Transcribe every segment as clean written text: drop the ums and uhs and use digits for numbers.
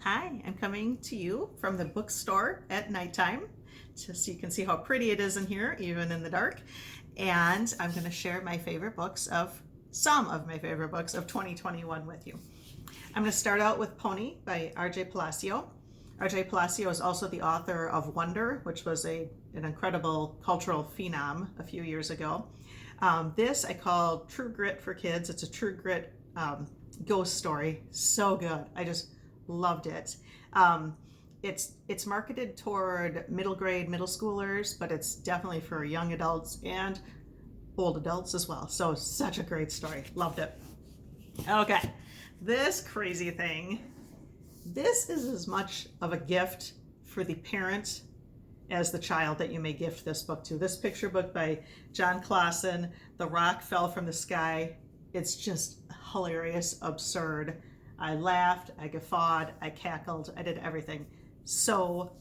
Hi, I'm coming to you from the bookstore at nighttime, just so you can see how pretty it is in here, even in the dark. And I'm going to share some of my favorite books of 2021 with you. I'm going to start out with Pony by R.J. Palacio. R.J. Palacio is also the author of Wonder, which was an incredible cultural phenom a few years ago. This I call True Grit for kids. It's a true grit ghost story. So good. I just loved it. It's marketed toward middle schoolers, but it's definitely for young adults and old adults as well. So such a great story. Loved it. Okay, this crazy thing. This is as much of a gift for the parent as the child that you may gift this book to. This picture book by John Clausen, The Rock Fell from the Sky. It's just hilarious, absurd. I laughed, I guffawed, I cackled, I did everything. So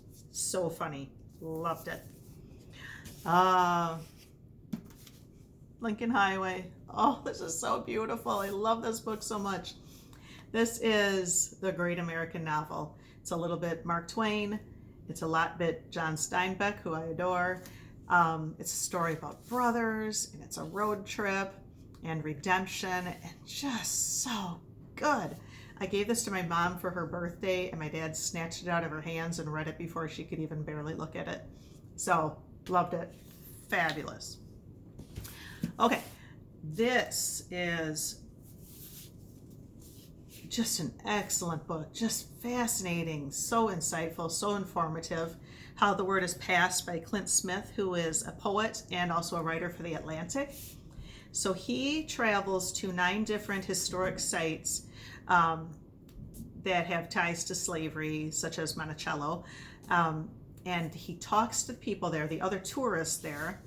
funny. Loved it. Lincoln Highway. Oh, this is so beautiful. I love this book so much. This is the great American novel. It's a little bit Mark Twain. It's a lot bit John Steinbeck, who I adore. It's a story about brothers, and it's a road trip and redemption, and just so good. I gave this to my mom for her birthday, and my dad snatched it out of her hands and read it before she could even barely look at it. So, loved it. Fabulous. Okay, this is just an excellent book, just fascinating, so insightful, so informative. How the Word is Passed by Clint Smith, who is a poet and also a writer for The Atlantic. So he travels to 9 different historic sites that have ties to slavery, such as Monticello. And he talks to the people there, the other tourists there,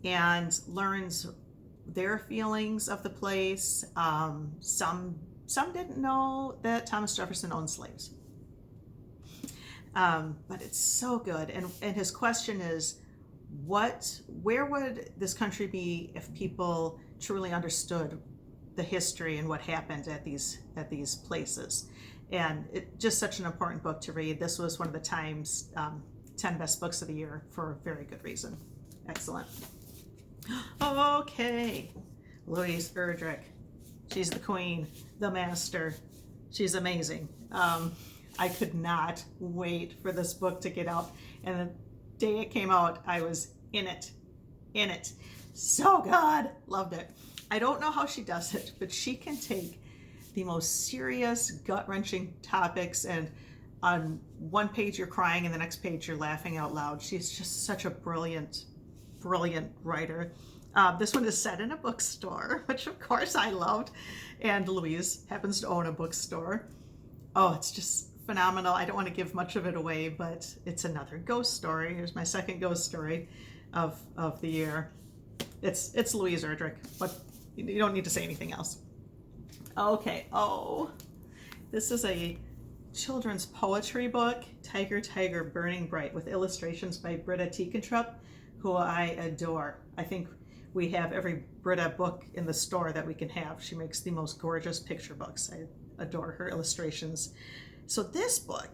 and learns their feelings of the place. Some didn't know that Thomas Jefferson owned slaves. But it's so good. And his question is, where would this country be if people truly understood the history and what happened at these places? And it's just such an important book to read. This was one of the Times 10 best books of the year for a very good reason. Excellent. Okay, Louise Erdrich. She's the queen, the master. She's amazing. I could not wait for this book to get out. And the day it came out, I was in it. So good. Loved it. I don't know how she does it, but she can take the most serious, gut-wrenching topics, and on one page you're crying and the next page you're laughing out loud. She's just such a brilliant writer. This one is set in a bookstore, which of course I loved, and Louise happens to own a bookstore. Oh, it's just phenomenal. I don't want to give much of it away, but it's another ghost story. Here's my second ghost story of the year. It's Louise Erdrich, but you don't need to say anything else. Okay, this is a children's poetry book, Tiger, Tiger, Burning Bright, with illustrations by Britta Teekentrup, who I adore. I think we have every Britta book in the store that we can have. She makes the most gorgeous picture books. I adore her illustrations. So this book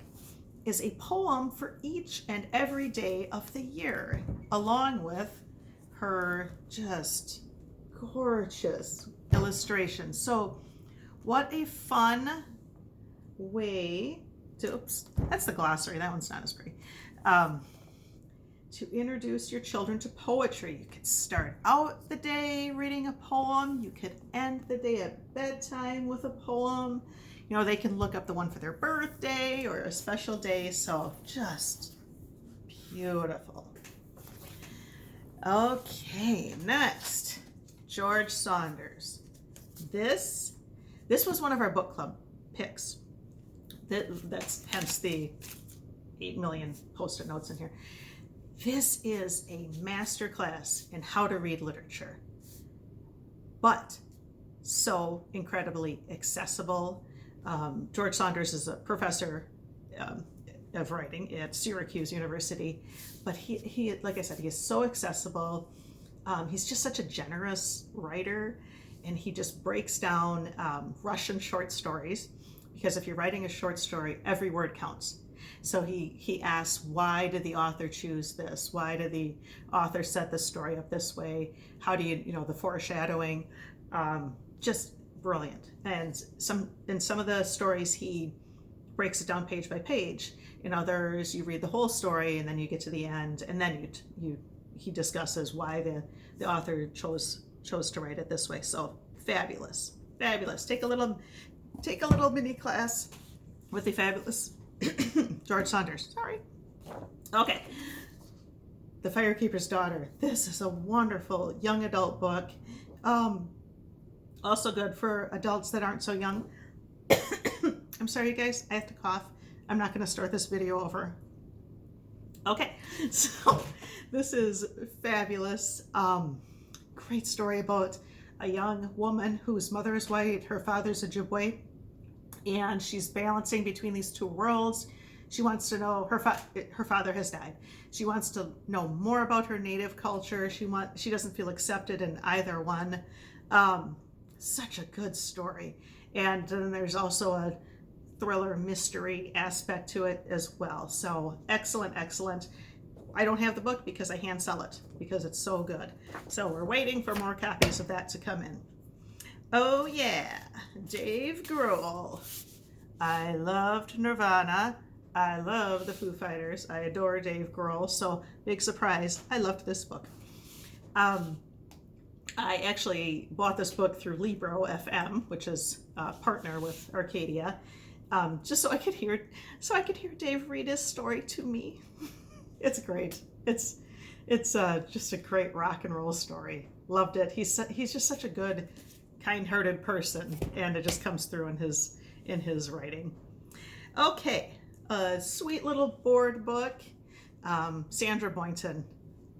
is a poem for each and every day of the year, along with her just gorgeous illustrations. So what a fun way to, oops, that's the glossary. That one's not as pretty. To introduce your children to poetry. You could start out the day reading a poem. You could end the day at bedtime with a poem. You know, they can look up the one for their birthday or a special day. So just beautiful. Okay, next, George Saunders. This was one of our book club picks. That's hence the 8 million post-it notes in here. This is a masterclass in how to read literature, but so incredibly accessible. George Saunders is a professor of writing at Syracuse University, but he like I said, he is so accessible. He's just such a generous writer, and he just breaks down Russian short stories because if you're writing a short story, every word counts. So he asks, why did the author choose this? Why did the author set the story up this way? How do you know, the foreshadowing, just brilliant. And in some of the stories, he breaks it down page by page. In others, you read the whole story and then you get to the end, and then he discusses why the author chose to write it this way. So fabulous. Take a little mini class with the fabulous George Saunders. Sorry. Okay. The Firekeepers Daughter. This is a wonderful young adult book. Also good for adults that aren't so young. I'm sorry, you guys. I have to cough. I'm not going to start this video over. Okay. So this is fabulous. Great story about a young woman whose mother is white, her father's Ojibwe, and she's balancing between these two worlds. She wants to know, her father has died. She wants to know more about her native culture. She doesn't feel accepted in either one. Such a good story. And then there's also a thriller mystery aspect to it as well. So excellent. I don't have the book because I hand sell it because it's so good. So we're waiting for more copies of that to come in. Oh yeah, Dave Grohl. I loved Nirvana. I love the Foo Fighters. I adore Dave Grohl. So big surprise, I loved this book. I actually bought this book through Libro FM, which is a partner with Arcadia, just so I could hear Dave read his story to me. It's great. It's just a great rock and roll story. Loved it. He's just such a good, kind-hearted person, and it just comes through in his writing. Okay, a sweet little board book. Sandra Boynton.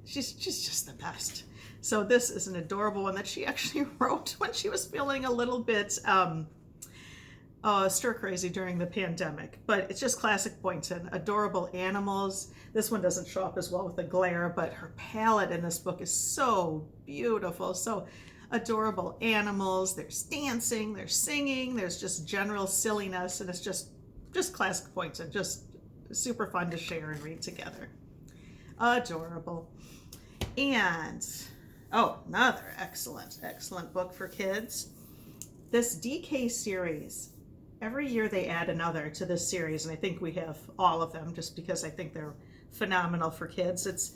She's just the best. So this is an adorable one that she actually wrote when she was feeling a little bit stir crazy during the pandemic, but it's just classic Boynton. Adorable animals. This one doesn't show up as well with the glare, but her palette in this book is so beautiful. So adorable animals. There's dancing, there's singing, there's just general silliness, and it's just classic Boynton. Just super fun to share and read together. Adorable. And another excellent book for kids. This DK series. Every year they add another to this series, and I think we have all of them just because I think they're phenomenal for kids. It's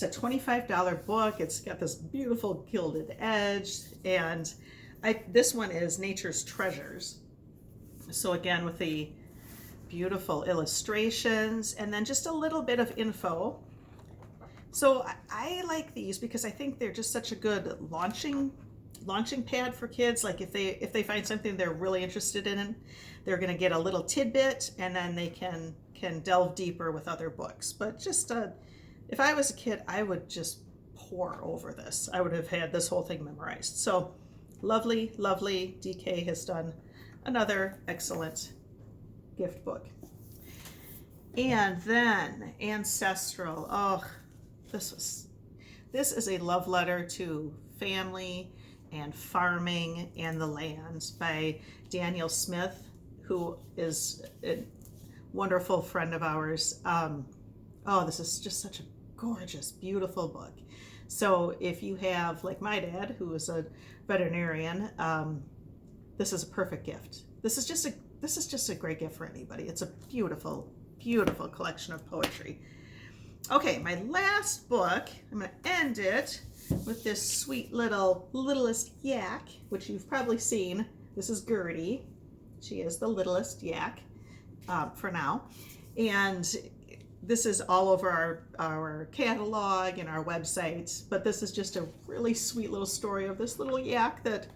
a $25 book. It's got this beautiful gilded edge, and this one is Nature's Treasures. So again, with the beautiful illustrations and then just a little bit of info. So I like these because I think they're just such a good launching pad for kids. Like if they find something they're really interested in, they're going to get a little tidbit, and then they can delve deeper with other books. But just if I was a kid, I would just pour over this. I would have had this whole thing memorized. So lovely. DK has done another excellent gift book. And then Ancestral. Oh, this is a love letter to family and farming and the land by Daniel Smith, who is a wonderful friend of ours. This is just such a gorgeous, beautiful book. So if you have, like my dad, who is a veterinarian, this is a perfect gift. This is just a great gift for anybody. It's a beautiful collection of poetry. Okay, my last book, I'm going to end it with this sweet littlest yak, which you've probably seen. This is Gertie. She is the littlest yak for now. And this is all over our catalog and our website, but this is just a really sweet little story of this little yak that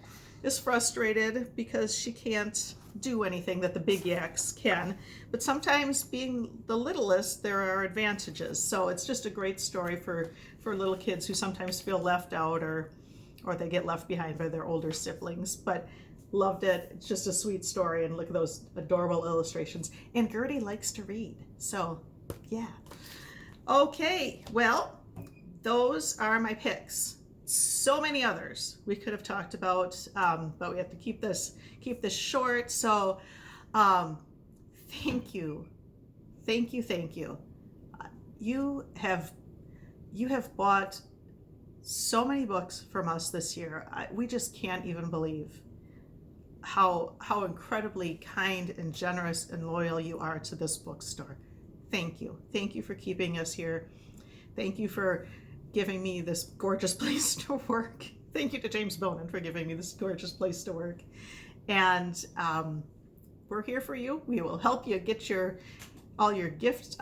is frustrated because she can't do anything that the big yaks can. But sometimes being the littlest, there are advantages. So it's just a great story for little kids who sometimes feel left out or they get left behind by their older siblings. But loved it. It's just a sweet story, and look at those adorable illustrations. And Gertie likes to read. So yeah. Okay, well, those are my picks. So many others we could have talked about, but we have to keep this short. So Um, thank you. Thank you. Thank you. You have bought so many books from us this year. We just can't even believe how incredibly kind and generous and loyal you are to this bookstore. Thank you. Thank you for keeping us here. Thank you for giving me this gorgeous place to work. Thank you to James Bonin for giving me this gorgeous place to work. And we're here for you. We will help you get all your gifties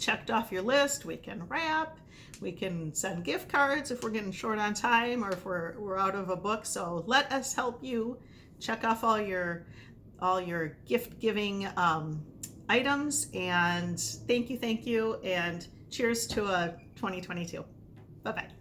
checked off your list. We can wrap. We can send gift cards if we're getting short on time or if we're out of a book. So let us help you check off all your gift giving items. And thank you, and cheers to a 2022. Bye bye.